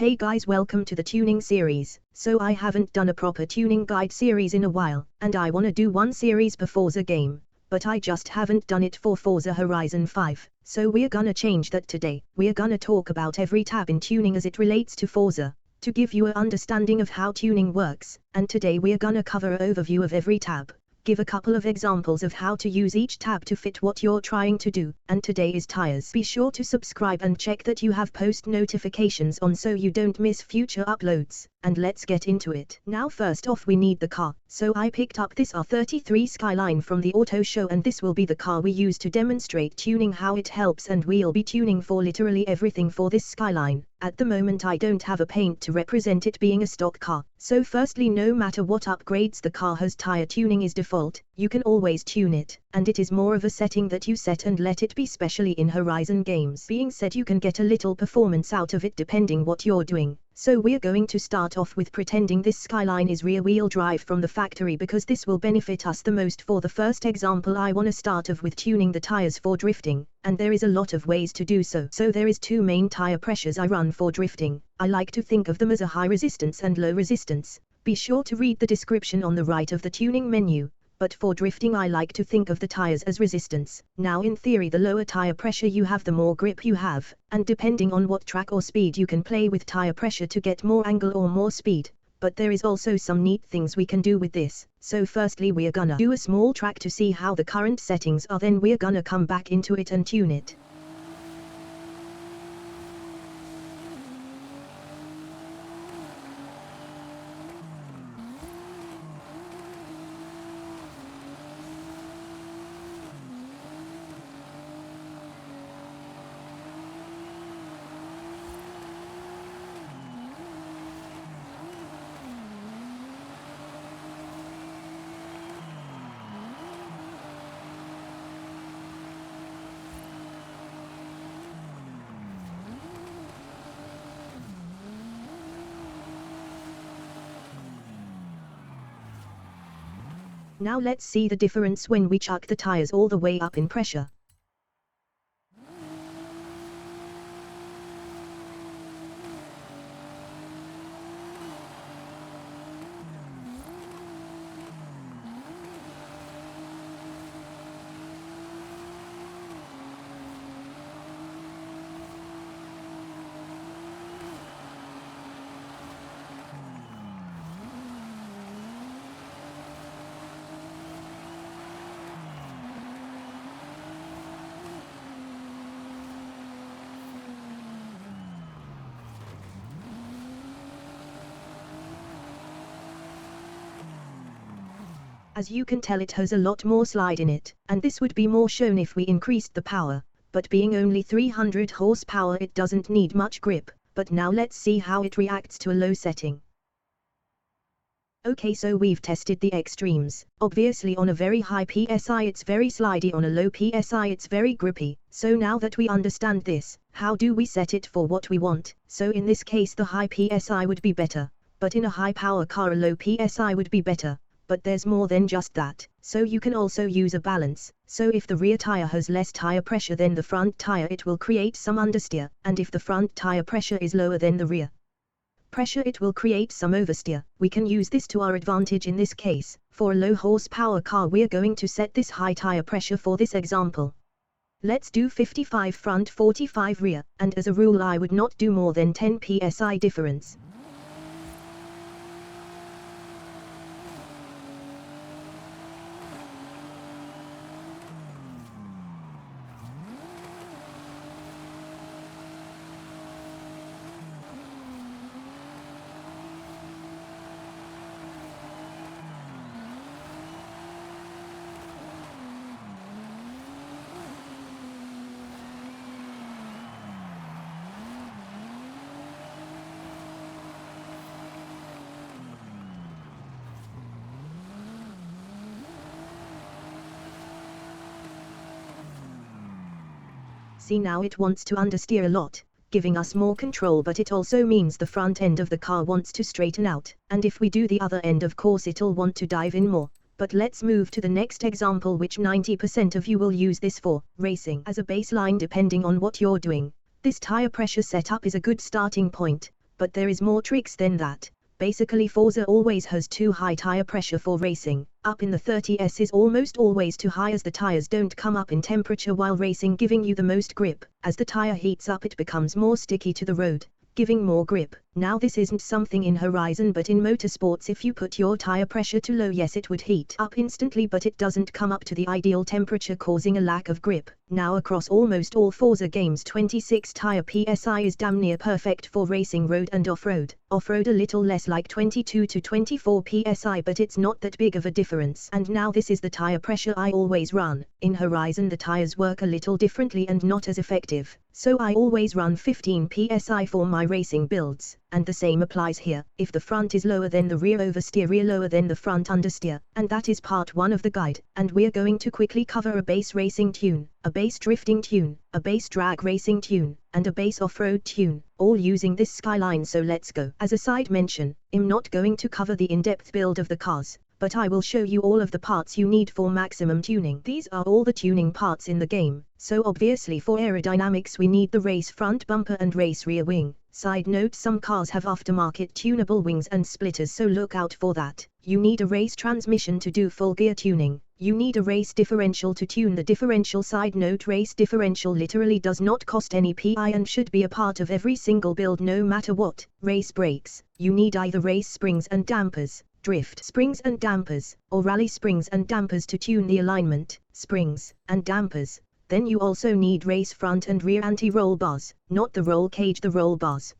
Hey guys, welcome to the tuning series. So I haven't done a proper tuning guide series in a while, and I wanna do one series per Forza game, but I just haven't done it for Forza Horizon 5. So we're gonna change that today. We're gonna talk about every tab in tuning as it relates to Forza, to give you an understanding of how tuning works, and today we're gonna cover an overview of every tab, give a couple of examples of how to use each tab to fit what you're trying to do, and today is tires. Be sure to subscribe and check that you have post notifications on so you don't miss future uploads, and let's get into it. Now first off we need the car, so I picked up this R33 Skyline from the auto show, and this will be the car we use to demonstrate tuning how it helps, and we'll be tuning for literally everything for this Skyline. At the moment I don't have a paint to represent it being a stock car, so firstly no matter what upgrades the car has, tire tuning is default. You can always tune it, and it is more of a setting that you set and let it be, specially in Horizon games. Being said, you can get a little performance out of it depending what you're doing. So we're going to start off with pretending this Skyline is rear-wheel drive from the factory, because this will benefit us the most. For the first example I want to start off with tuning the tires for drifting, and there is a lot of ways to do so. So there is two main tire pressures I run for drifting. I like to think of them as a high resistance and low resistance. Be sure to read the description on the right of the tuning menu. But for drifting I like to think of the tires as resistance. Now in theory the lower tire pressure you have the more grip you have, and depending on what track or speed you can play with tire pressure to get more angle or more speed. But there is also some neat things we can do with this. So firstly we're gonna do a small track to see how the current settings are, then we're gonna come back into it and tune it. Now let's see the difference when we chuck the tires all the way up in pressure. As you can tell, it has a lot more slide in it, and this would be more shown if we increased the power, but being only 300 horsepower it doesn't need much grip. But now let's see how it reacts to a low setting. Okay, so we've tested the extremes. Obviously on a very high PSI it's very slidey, on a low PSI it's very grippy. So now that we understand this, how do we set it for what we want? So in this case the high PSI would be better, but in a high power car a low PSI would be better. But there's more than just that, so you can also use a balance. So if the rear tire has less tire pressure than the front tire it will create some understeer, and if the front tire pressure is lower than the rear pressure it will create some oversteer. We can use this to our advantage in this case. For a low horsepower car we're going to set this high tire pressure for this example. Let's do 55 front 45 rear, and as a rule I would not do more than 10 psi difference. See, now it wants to understeer a lot, giving us more control, but it also means the front end of the car wants to straighten out, and if we do the other end of course it'll want to dive in more. But let's move to the next example, which 90% of you will use this for, racing. As a baseline, depending on what you're doing, this tire pressure setup is a good starting point, but there is more tricks than that. Basically Forza always has too high tire pressure for racing, up in the 30s is almost always too high as the tires don't come up in temperature while racing, giving you the most grip. As the tire heats up it becomes more sticky to the road, giving more grip. Now this isn't something in Horizon, but in motorsports if you put your tire pressure too low, yes, it would heat up instantly, but it doesn't come up to the ideal temperature, causing a lack of grip. Now across almost all Forza games 26 tire PSI is damn near perfect for racing road and off-road. Off-road a little less, like 22 to 24 PSI, but it's not that big of a difference. And now this is the tire pressure I always run. In Horizon the tires work a little differently and not as effective, so I always run 15 PSI for my racing builds. And the same applies here. If the front is lower than the rear oversteer, rear lower than the front understeer. And that is part 1 of the guide. And we're going to quickly cover a base racing tune, a base drifting tune, a base drag racing tune, and a base off-road tune, all using this Skyline. So let's go. As a side mention, I'm not going to cover the in-depth build of the cars, but I will show you all of the parts you need for maximum tuning. These are all the tuning parts in the game, so obviously for aerodynamics we need the race front bumper and race rear wing. Side note, some cars have aftermarket tunable wings and splitters, so look out for that. You need a race transmission to do full gear tuning. You need a race differential to tune the differential. Side note, race differential literally does not cost any PI and should be a part of every single build no matter what. Race brakes. You need either race springs and dampers, drift springs and dampers, or rally springs and dampers to tune the alignment, springs and dampers. Then you also need race front and rear anti-roll bars, not the roll cage, the roll bars.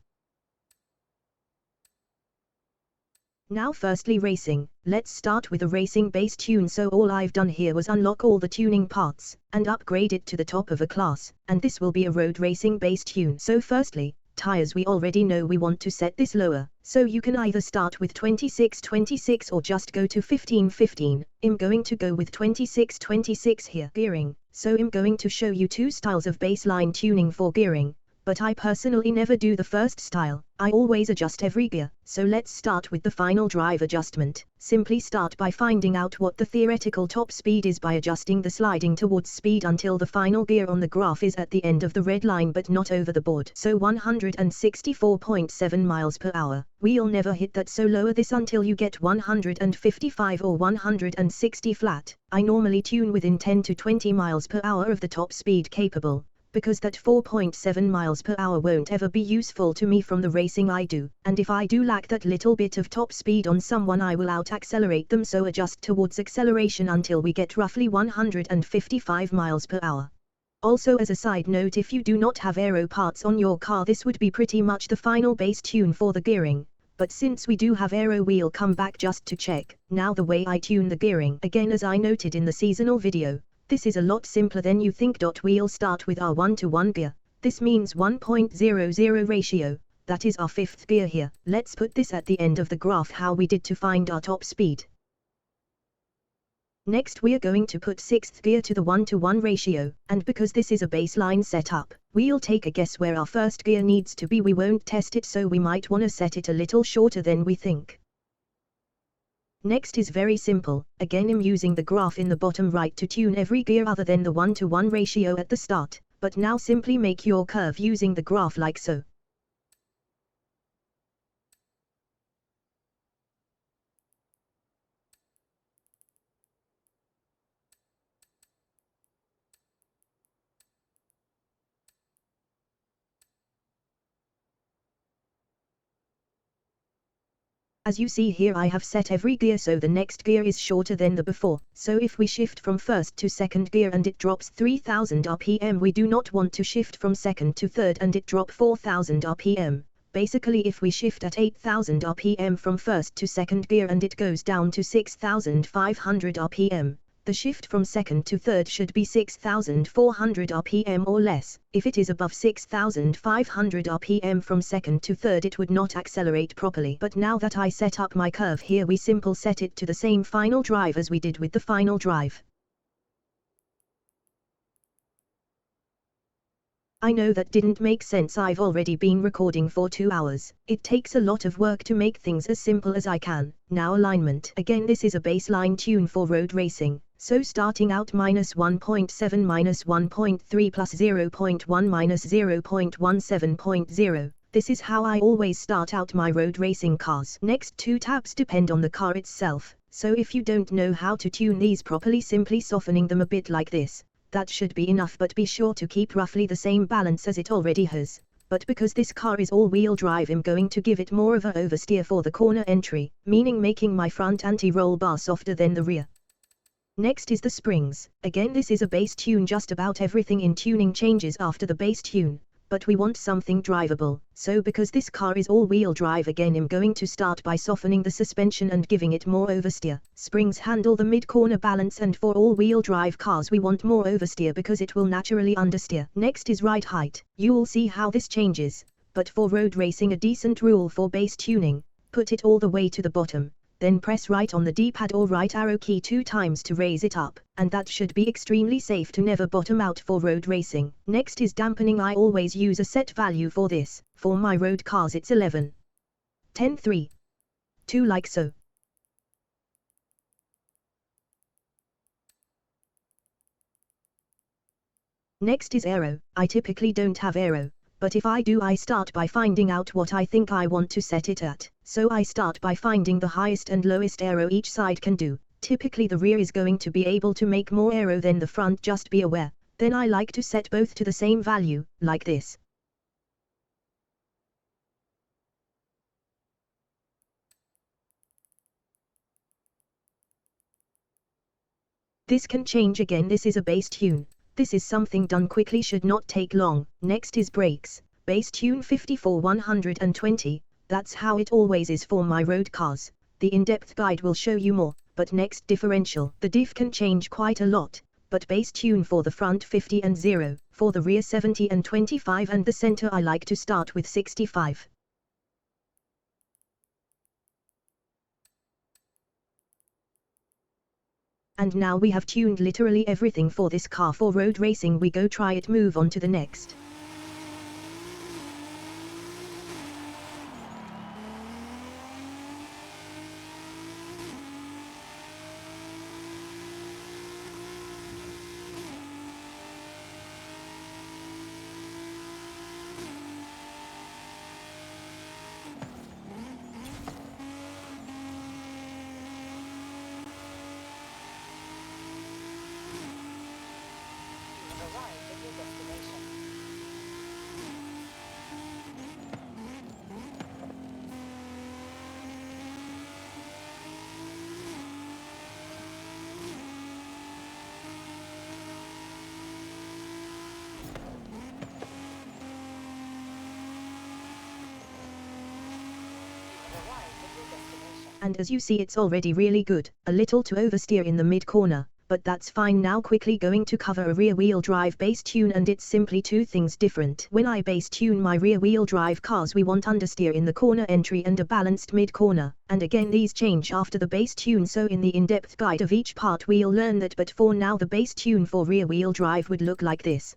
Now firstly racing, let's start with a racing base tune. So all I've done here was unlock all the tuning parts, and upgrade it to the top of a class, and this will be a road racing base tune. So firstly, tires, we already know we want to set this lower, so you can either start with 26/26 or just go to 15/15. I'm going to go with 26/26 here. Gearing, so I'm going to show you 2 styles of baseline tuning for gearing, but I personally never do the first style. I always adjust every gear. So let's start with the final drive adjustment. Simply start by finding out what the theoretical top speed is by adjusting the sliding towards speed until the final gear on the graph is at the end of the red line but not over the board. So 164.7 miles per hour. We'll never hit that, so lower this until you get 155 or 160 flat. I normally tune within 10 to 20 miles per hour of the top speed capable, because that 4.7 miles per hour won't ever be useful to me from the racing I do, and if I do lack that little bit of top speed on someone I will out-accelerate them, so adjust towards acceleration until we get roughly 155 miles per hour. Also as a side note, if you do not have aero parts on your car, this would be pretty much the final base tune for the gearing, but since we do have aero, we'll come back just to check. Now the way I tune the gearing, again as I noted in the seasonal video, this is a lot simpler than you think. We'll start with our 1-to-1 gear. This means 1.00 ratio, that is our 5th gear here. Let's put this at the end of the graph how we did to find our top speed. Next we're going to put 6th gear to the 1-to-1 ratio, and because this is a baseline setup, we'll take a guess where our first gear needs to be. We won't test it, so we might want to set it a little shorter than we think. Next is very simple. Again I'm using the graph in the bottom right to tune every gear other than the 1-to-1 ratio at the start, but now simply make your curve using the graph like so. As you see here, I have set every gear so the next gear is shorter than the before. So if we shift from first to second gear and it drops 3000 rpm, we do not want to shift from second to third and it drop 4000 rpm. Basically if we shift at 8000 rpm from first to second gear and it goes down to 6500 rpm, the shift from second to third should be 6400 rpm or less. If it is above 6500 rpm from second to third, it would not accelerate properly. But now that I set up my curve here, we simple set it to the same final drive as we did with the final drive. I know that didn't make sense. I've already been recording for 2 hours. It takes a lot of work to make things as simple as I can. Now alignment. Again, this is a baseline tune for road racing. So starting out -1.7 -1.3 plus 0.1 -0.17.0. This is how I always start out my road racing cars. Next two tabs depend on the car itself, so if you don't know how to tune these properly, simply softening them a bit like this, that should be enough, but be sure to keep roughly the same balance as it already has. But because this car is all-wheel drive, I'm going to give it more of a oversteer for the corner entry, meaning making my front anti-roll bar softer than the rear. Next is the springs. Again, this is a base tune. Just about everything in tuning changes after the base tune, but we want something drivable, so because this car is all-wheel drive, again I'm going to start by softening the suspension and giving it more oversteer. Springs handle the mid-corner balance, and for all-wheel drive cars we want more oversteer because it will naturally understeer. Next is ride height. You will see how this changes, but for road racing a decent rule for base tuning, put it all the way to the bottom, then press right on the D-pad or right arrow key 2 times to raise it up, and that should be extremely safe to never bottom out for road racing. Next is dampening. I always use a set value for this. For my road cars it's 11, 10, 3, 2, like so. Next is aero. I typically don't have aero, but if I do, I start by finding out what I think I want to set it at. So I start by finding the highest and lowest aero each side can do. Typically the rear is going to be able to make more aero than the front, just be aware. Then I like to set both to the same value, like this. This can change again. This is a base tune. This is something done quickly, should not take long. Next is brakes. Base tune 54-120. That's how it always is for my road cars. The in-depth guide will show you more. But next, differential. The diff can change quite a lot, but base tune for the front 50 and 0, for the rear 70 and 25, and the center I like to start with 65. And now we have tuned literally everything for this car. For road racing we go try it, move on to the next. And as you see, it's already really good. A little to oversteer in the mid-corner, but that's fine. Now quickly going to cover a rear-wheel drive base tune, and it's simply two things different. When I base tune my rear-wheel drive cars, we want understeer in the corner entry and a balanced mid-corner, and again these change after the base tune, so in the in-depth guide of each part we'll learn that, but for now the base tune for rear-wheel drive would look like this.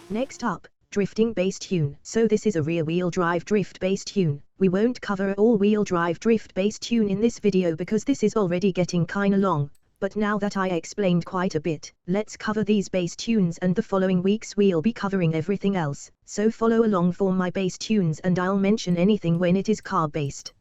Next up, drifting base tune. So this is a rear-wheel drive drift base tune. We won't cover all-wheel drive drift base tune in this video because this is already getting kinda long, but now that I explained quite a bit, let's cover these base tunes, and the following weeks we'll be covering everything else, so follow along for my base tunes and I'll mention anything when it is car-based.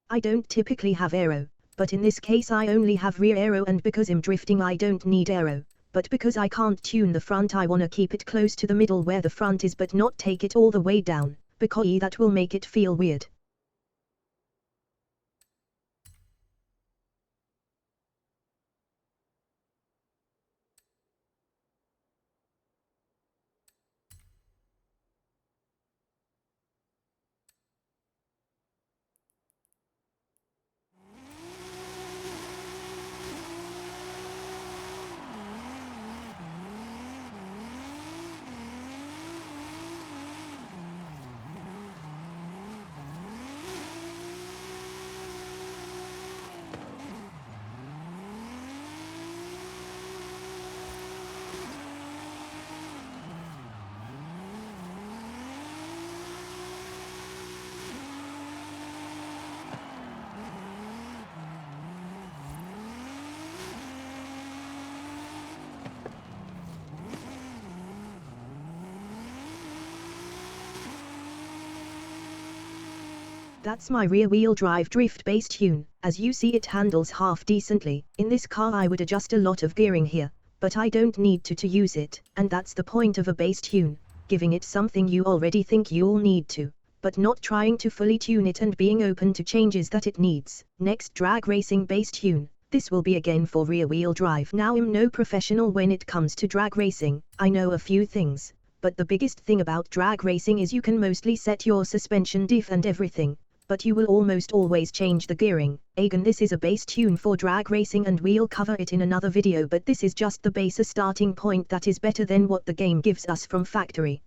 I don't typically have aero, but in this case I only have rear aero, and because I'm drifting I don't need aero, but because I can't tune the front I wanna keep it close to the middle where the front is but not take it all the way down, because that will make it feel weird. That's my rear-wheel drive drift-based tune. As you see, it handles half decently. In this car I would adjust a lot of gearing here, but I don't need to use it, and that's the point of a bass tune, giving it something you already think you'll need to, but not trying to fully tune it and being open to changes that it needs. Next, drag racing bass tune. This will be again for rear-wheel drive. Now I'm no professional when it comes to drag racing. I know a few things, but the biggest thing about drag racing is you can mostly set your suspension diff and everything, but you will almost always change the gearing. Again, this is a bass tune for drag racing and we'll cover it in another video, but this is just the base, a starting point that is better than what the game gives us from factory.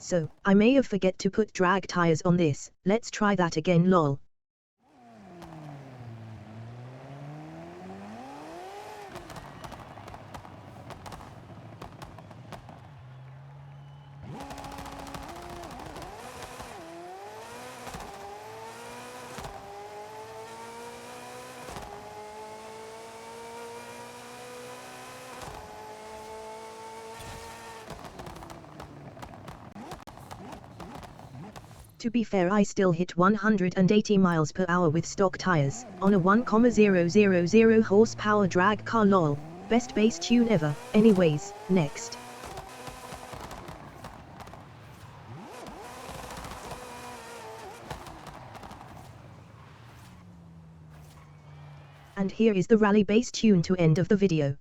So, I may have forget to put drag tires on this. Let's try that again, lol. To be fair, I still hit 180 miles per hour with stock tires, on a 1,000 horsepower drag car, lol. Best bass tune ever. Anyways, next. And here is the rally bass tune to end of the video.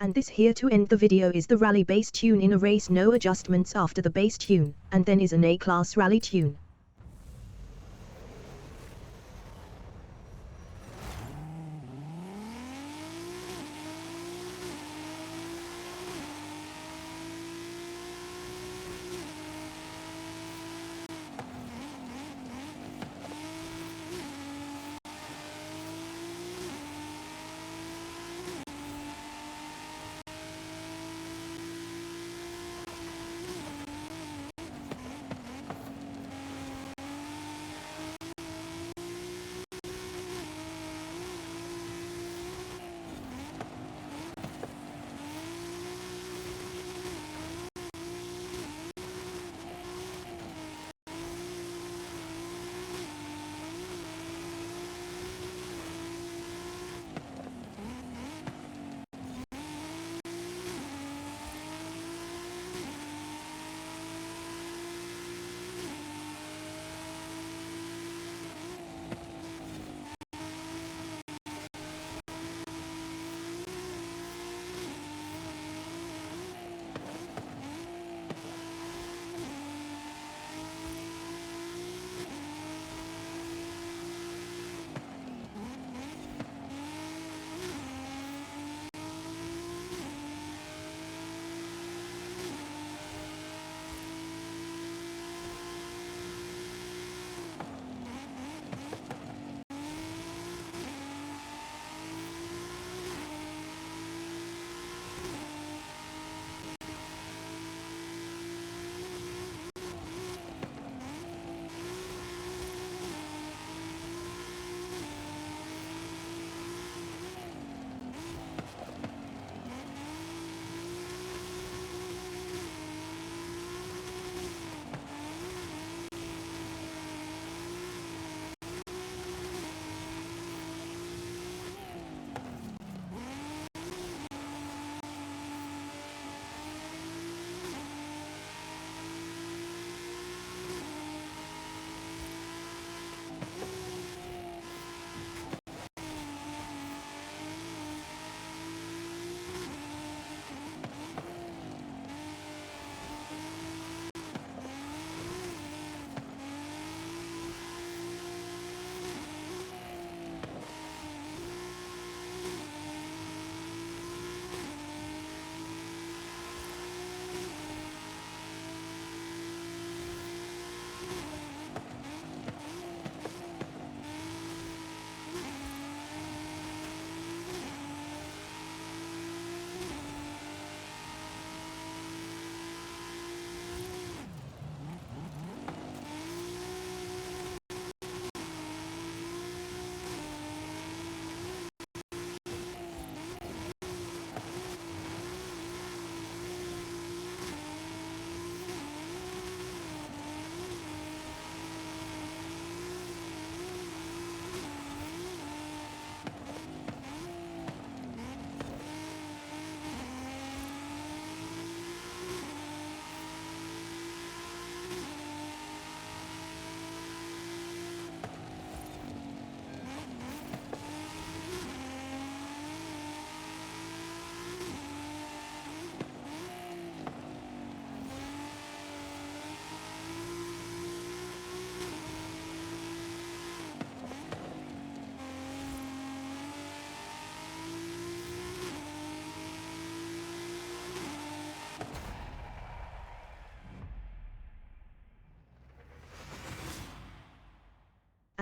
And this here to end the video is the rally base tune in a race, no adjustments after the base tune, and then is an A-class rally tune.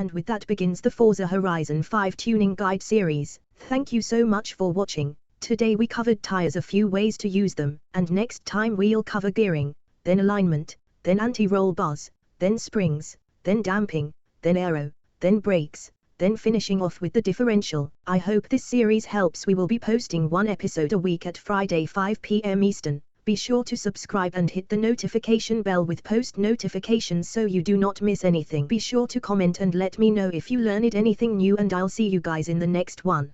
And with that begins the Forza Horizon 5 tuning guide series. Thank you so much for watching. Today we covered tires, a few ways to use them, and next time we'll cover gearing, then alignment, then anti-roll bars, then springs, then damping, then aero, then brakes, then finishing off with the differential. I hope this series helps. We will be posting one episode a week at Friday 5 p.m. Eastern. Be sure to subscribe and hit the notification bell with post notifications so you do not miss anything. Be sure to comment and let me know if you learned anything new, and I'll see you guys in the next one.